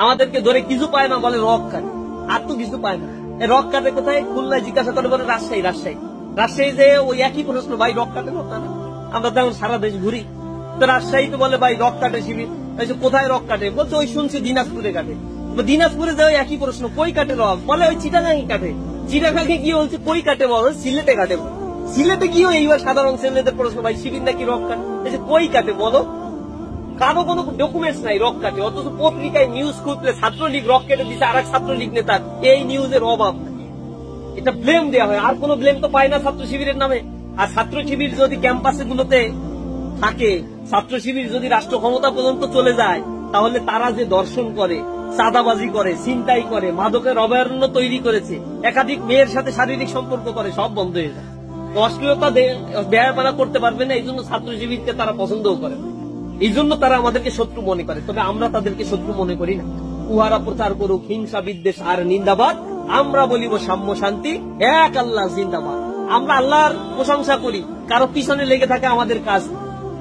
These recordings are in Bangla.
আমাদেরকে ধরে কিছু পায় না, বলে রক কাটে, আর তো কিছু পায় না। রক কাটে কোথায়? খুলনায় জিজ্ঞাসা করে বলে রাজশাহী যে ওই একই প্রশ্ন, ভাই রক কাটে না? আমরা তো এখন সারা দেশ ঘুরি, তো রাজশাহী তো বলে ভাই রক কাটে শিবির। কোথায় রক কাটে? বলছে ওই শুনছি দিনাজপুরে কাটে। দিনাজপুরে যে একই প্রশ্ন, কই কাটে রক? বলে ওই চিটাগাঙে কাটে। চিটাগাঙে গিয়ে বলছে কই কাটে? বল সিলেটে কাটে। সিলেটে গিয়েও এইবার সাধারণ ছেলেদের প্রশ্ন, ভাই শিবির নাকি রক কাটে? কই কাটে বলো? কারো কোনো ডকুমেন্টস নাই রক কাটে, অথচ পত্রিকায় নিউজ খুঁজলে ছাত্রলীগ রক কেটে দিচ্ছে আর এক ছাত্রলীগ নেতার, এই নিউজের অভাব। এটা ব্লেম দেওয়া হয়, আর কোন ব্লেম তো পায় না ছাত্র শিবিরের নামে। আর ছাত্র শিবির যদি ক্যাম্পাসে গুলোতে থাকে, ছাত্র শিবির যদি রাষ্ট্র ক্ষমতা পর্যন্ত চলে যায়, তাহলে তারা যে দর্শন করে, চাঁদাবাজি করে, ছিনতাই করে, মাদকের অভয়ারণ্য তৈরি করেছে, একাধিক মেয়ের সাথে শারীরিক সম্পর্ক করে, সব বন্ধ হয়ে যায়। অশ্লীলতা বেহায়াপনা করতে পারবে না, এই জন্য ছাত্র শিবিরকে তারা পছন্দও করে, এই জন্য তারা আমাদেরকে শত্রু মনে করে। তবে আমরা তাদেরকে শত্রু মনে করি না। উহারা প্রচার করুক হিংসা বিদ্বেষ আর নিন্দাবাদ, আমরা বলিব সাম্য শান্তি, এক আল্লাহ জিন্দাবাদ। আমরা আল্লাহর প্রশংসা করি, কারো পিছনে লেগে থাকে আমাদের কাজ।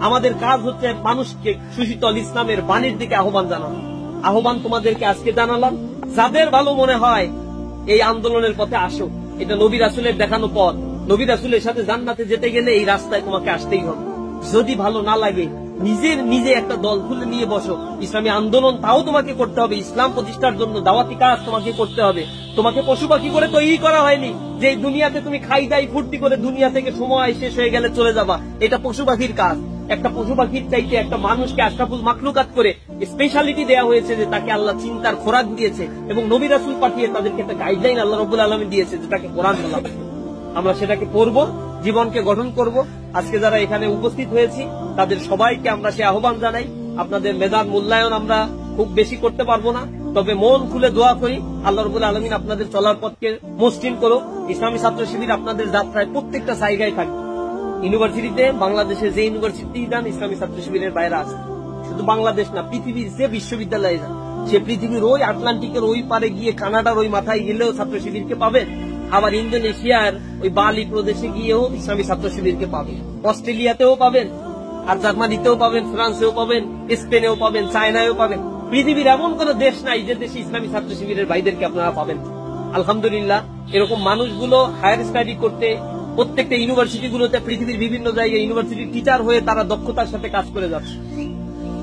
আমাদের কাজ হচ্ছে মানুষকে সুশীতল ইসলামের বাণীর দিকে আহ্বান জানানো। আহ্বান তোমাদেরকে আজকে জানালাম। যাদের ভালো মনে হয় এই আন্দোলনের পথে আসো, এটা নবী রাসূলের দেখানো পথ। নবী রাসূলের সাথে জান্নাতে যেতে গেলে এই রাস্তায় তোমাকে আসতেই হবে। যদি ভালো না লাগে, নিজে একটা দল খুলে নিয়ে বসো। ইসলামী আন্দোলন তাও তোমাকে করতে হবে, ইসলাম প্রতিষ্ঠার জন্য দাওয়াতি কাজ তোমাকে করতে হবে। তোমাকে পশু পাখি করে তৈরি করা হয়নি যে দুনিয়াতে তুমি খাই দাই ফুর্তি করে দুনিয়া থেকে সময় শেষ হয়ে গেলে চলে যাবা। এটা পশু পাখির কাজ। একটা পশু পাখির চাইতে একটা মানুষকে আশরাফুল মাখলুকাত করে স্পেশালিটি দেওয়া হয়েছে, যে তাকে আল্লাহ চিন্তার খোরাক দিয়েছে এবং নবী রাসূল পাঠিয়ে তাদেরকে একটা গাইডলাইন আল্লাহ রাব্বুল আলামিন দিয়েছে, যেটাকে কোরআন বলা হয়। আমরা সেটাকে পড়বো, জীবনকে গঠন করব। আজকে যারা এখানে উপস্থিত হয়েছি তাদের সবাইকে আমরা সে আহ্বান জানাই। আপনাদের মেধার মূল্যায়ন আমরা খুব বেশি করতে পারবো না, তবে মন খুলে দোয়া করি আল্লাহ রাব্বুল আলামিন আপনাদের চলার পথকে মসৃণ করুক। ইসলামী ছাত্র শিবির আপনাদের যাত্রায় প্রত্যেকটা জায়গায় থাকবে। ইউনিভার্সিটিতে, বাংলাদেশে যে ইউনিভার্সিটি যান, ইসলামী ছাত্র শিবিরের বাইরে আছে। শুধু বাংলাদেশ না, পৃথিবীর যে বিশ্ববিদ্যালয়ে যান, সে পৃথিবীর ওই আটলান্টিকের ওই পারে গিয়ে কানাডার ওই মাথায় গেলেও ছাত্র শিবিরকে পাবেন। আবার ইন্দোনেশিয়ার ওই বালি প্রদেশে গিয়েও ইসলামী ছাত্র শিবিরকে পাবেন। অস্ট্রেলিয়াতেও পাবেন, আর জার্মানিতেও পাবেন, ফ্রান্সেও পাবেন, স্পেনেও পাবেন, চায়নায়ও পাবেন। পৃথিবীর এমন কোন দেশ নাই যে দেশে ইসলামী ছাত্র শিবিরের ভাইদেরকে আপনারা পাবেন। আলহামদুলিল্লাহ, এরকম মানুষগুলো হায়ার স্টাডি করতে প্রত্যেকটা ইউনিভার্সিটিগুলোতে, পৃথিবীর বিভিন্ন জায়গায় ইউনিভার্সিটির টিচার হয়ে তারা দক্ষতার সাথে কাজ করে যাচ্ছে।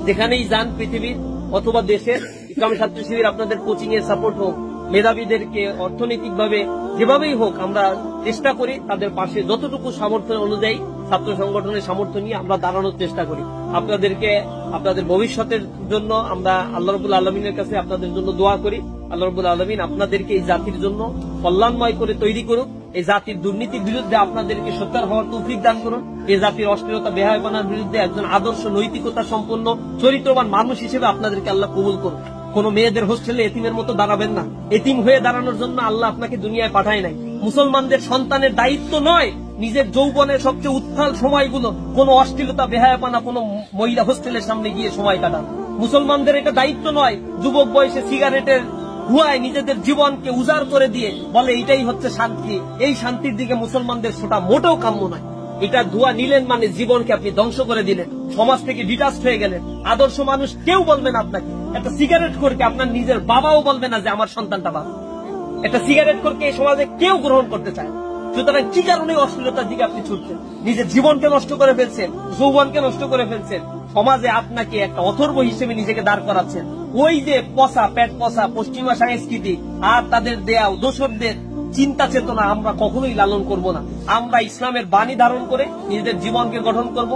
যেখানেই যান পৃথিবীর অথবা দেশের, ইসলামী ছাত্র শিবির আপনাদের কোচিং এর সাপোর্ট হোক, মেধাবীদেরকে অর্থনৈতিকভাবে যেভাবেই হোক আমরা চেষ্টা করি তাদের পাশে যতটুকু সামর্থ্য অনুযায়ী ছাত্র সংগঠনের সামর্থ্য নিয়ে আমরা দাঁড়ানোর চেষ্টা করি। আপনাদেরকে আপনাদের ভবিষ্যতের জন্য আমরা আল্লাহ রাব্বুল আলামিনের কাছে আপনাদের জন্য দোয়া করি। আল্লাহ রাব্বুল আলামিন আপনাদেরকে এই জাতির জন্য কল্যাণময় করে তৈরি করুক। এই জাতির দুর্নীতির বিরুদ্ধে আপনাদেরকে সত্যার হওয়ার তৌফিক দান করুন। এই জাতির অশ্লীলতা বেহায়াপনার বিরুদ্ধে একজন আদর্শ নৈতিকতা সম্পন্ন চরিত্রবান মানুষ হিসেবে আপনাদেরকে আল্লাহ কবুল করুন। কোন মেয়েদের হোস্টেলে এতিমের মতো দাঁড়াবেন না। এতিম হয়ে দাঁড়ানোর জন্য আল্লাহ আপনাকে দুনিয়ায় পাঠায় নাই। মুসলমানদের সন্তানের দায়িত্ব নয় নিজের যৌবনের সবচেয়ে উত্তাল সময়গুলো কোন অশ্লীলতা বেহায়াপনা কোন মহিলা হোস্টেলের সামনে গিয়ে সময় কাটান। মুসলমানদের এটা দায়িত্ব নয় যুবক বয়সে সিগারেটের ধোঁয়ায় নিজেদের জীবনকে উজাড় করে দিয়ে বলে এটাই হচ্ছে শান্তি। এই শান্তির দিকে মুসলমানদের ছোটা মোটেও কাম্য নয়। এটা ধোঁয়া নিলেন মানে জীবনকে আপনি ধ্বংস করে দিলেন, সমাজ থেকে ডিটাচ হয়ে গেলেন। আদর্শ মানুষ কেউ বলবে না আপনাকে। একটা সিগারেট খোরকে আপনার নিজের বাবাও বলবে না যে আমার সন্তানটা ভালো। একটা সিগারেট খোরকে এই সমাজে কেউ গ্রহণ করতে চায়। সুতরাং কি কারণে অশ্লীলতার দিকে আপনি ছুটছেন? নিজের জীবনকে নষ্ট করে ফেলছেন, যৌবনকে নষ্ট করে ফেলছেন। সমাজে আপনাকে একটা অথর্ব হিসেবে নিজেকে দাঁড় করাচ্ছেন। ওই যে পচা পেট পচা পশ্চিমা সংস্কৃতি আর তাদের দেয়া দোসরদের চিন্তা চেতনা আমরা কখনোই লালন করব না। আমরা ইসলামের বাণী ধারণ করে নিজেদের জীবনকে গঠন করব।